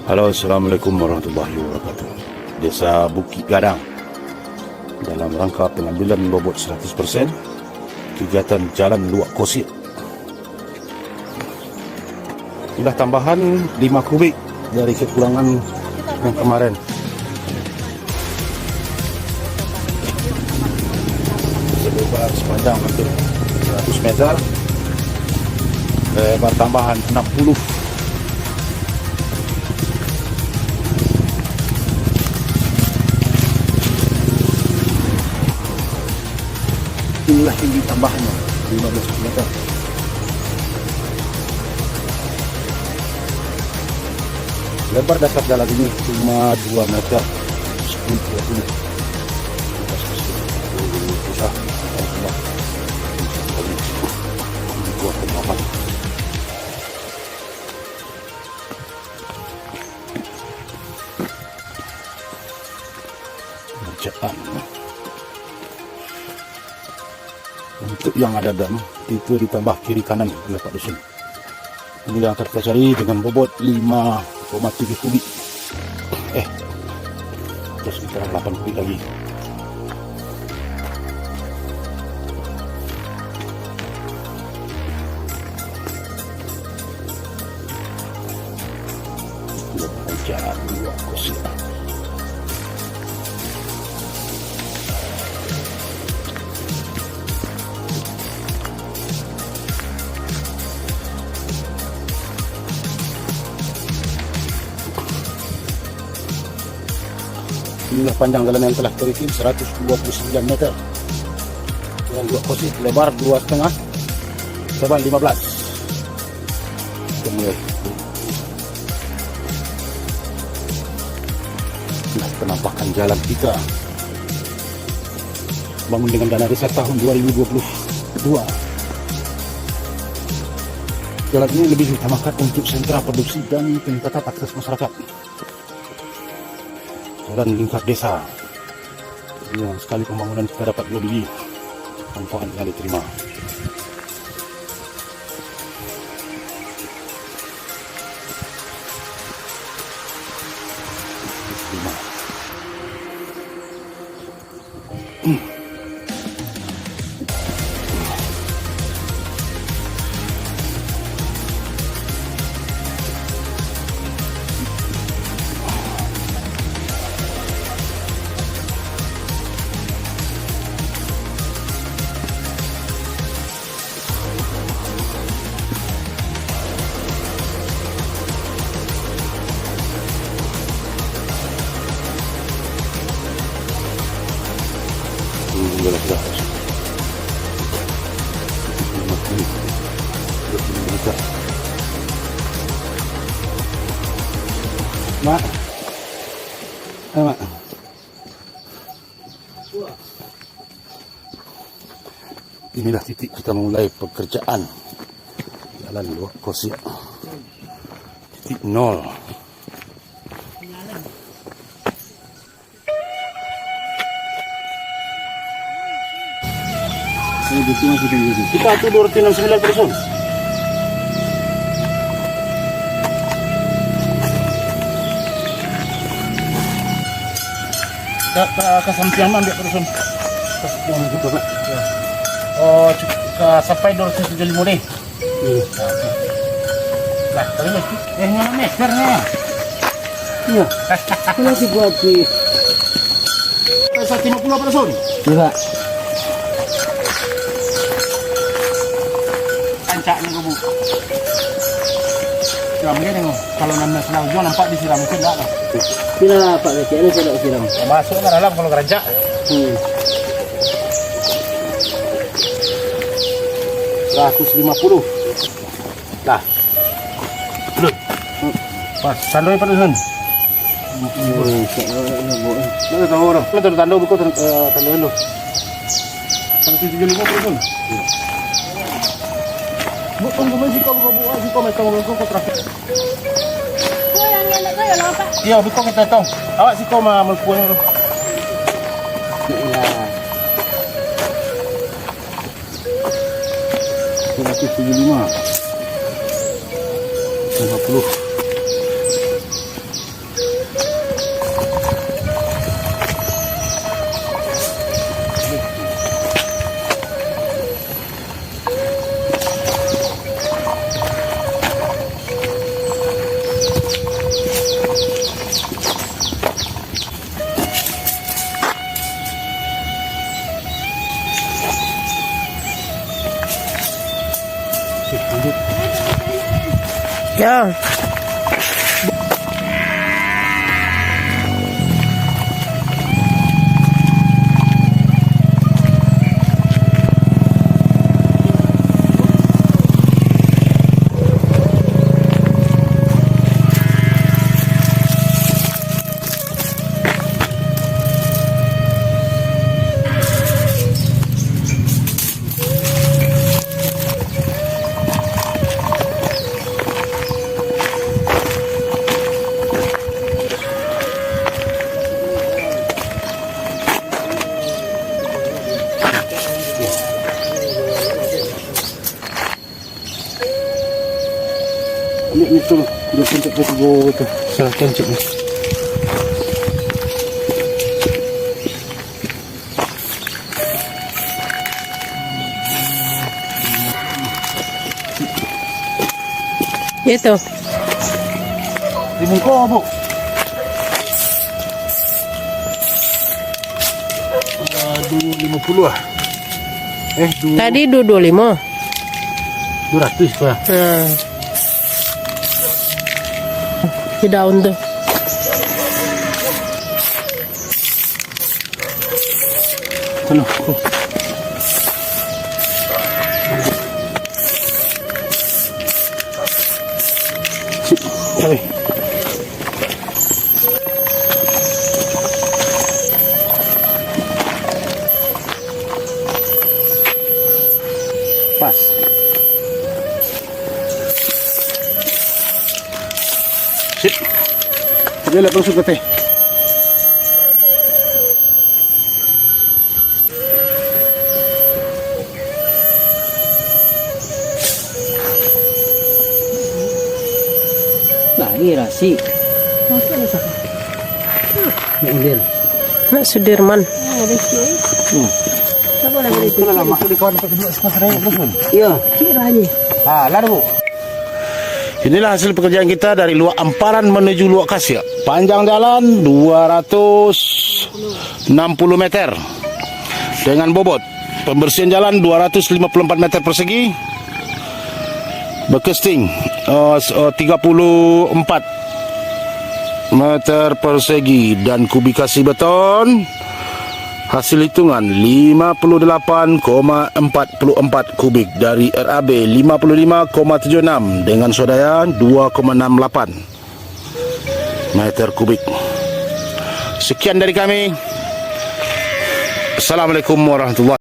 Halo, Assalamualaikum warahmatullahi wabarakatuh. Desa Bukit Gadang. Dalam rangka pengambilan bobot 100% kegiatan Jalan Luak Kosit. Sudah tambahan 5 kubik dari kekurangan yang kemarin. Selebar sepanjang hampir 100 meter. Lebar tambahan 60. Inilah tinggi tambahannya 15 meter. Lebar dasar jalan ini cuma 2 meter 10-20. Cepat. Untuk yang ada dam itu ditambah kiri kanan oleh Pak Dusun. Ini yang tercari dengan bobot 5,3 kubik. Terus kita 8 kubik lagi. Jalan Luak Kosit. Inilah panjang jalan yang telah terisi 129 meter. Jalan Luak Kosit lebar 2,5, tebal 15. Kemudian penampakan jalan kita bangun dengan dana desa tahun 2022. Jalan ini lebih diutamakan untuk sentra produksi dan peningkatan akses masyarakat. Jalan lingkar desa. Yang sekali pembangunan kita dapat 2 biji manfaat yang diterima. Sudah. Mak. Mak. Inilah titik kita mulai pekerjaan Jalan Luak Kosit. Titik 0. Kita itu 269 person. Kesampaian ambil person. Kesampaian gitu Pak. Oh, sampai 275 deh. Lah, terus nyala meternya. Iya. Kalau si buat di 150 person. Iya. Kancaknya gue buka. Siramnya tengok. Kalau nanda senang jual nampak disiram mungkin enggak lah. Tidak Pak, kayaknya saya tidak siram. Ya, masuk ke dalam kalau keranjak. 150. Dah. Belum. Pas, tandoi Pak Dusun. Mana tahu orang? Mana tandoi buku tandoi dulu. 175 Pak Dusun. Bukan jika mereka trafik. Kau yang nak kau lah Pak. Iya, bukan kita tahu. Awak sih kau mah melpuan itu. Iya. 175. 50. Ya. Ini tu, dia pencet tu tu. Salah pencet ni. Itu. Di muka bu. Aduh, 50 lah. Tadi 225. 200 lah. Di daun tuh. Sana. Cari. Pas. Sip. Dia lah masuk ke teh. Nah, ini rasi. Ini Nak Sudirman. Itulah lama tu di kawan kedua sekarang betul. iya. Ah, lah bu. Inilah hasil pekerjaan kita dari Luak Amparan menuju Luak Kasih. Panjang jalan 260 meter. Dengan bobot pembersihan jalan 254 meter persegi. Berkesting 34 meter persegi dan kubikasi beton hasil hitungan 58,44 kubik dari RAB 55,76 dengan swadaya 2,68 meter kubik. Sekian dari kami. Assalamualaikum warahmatullahi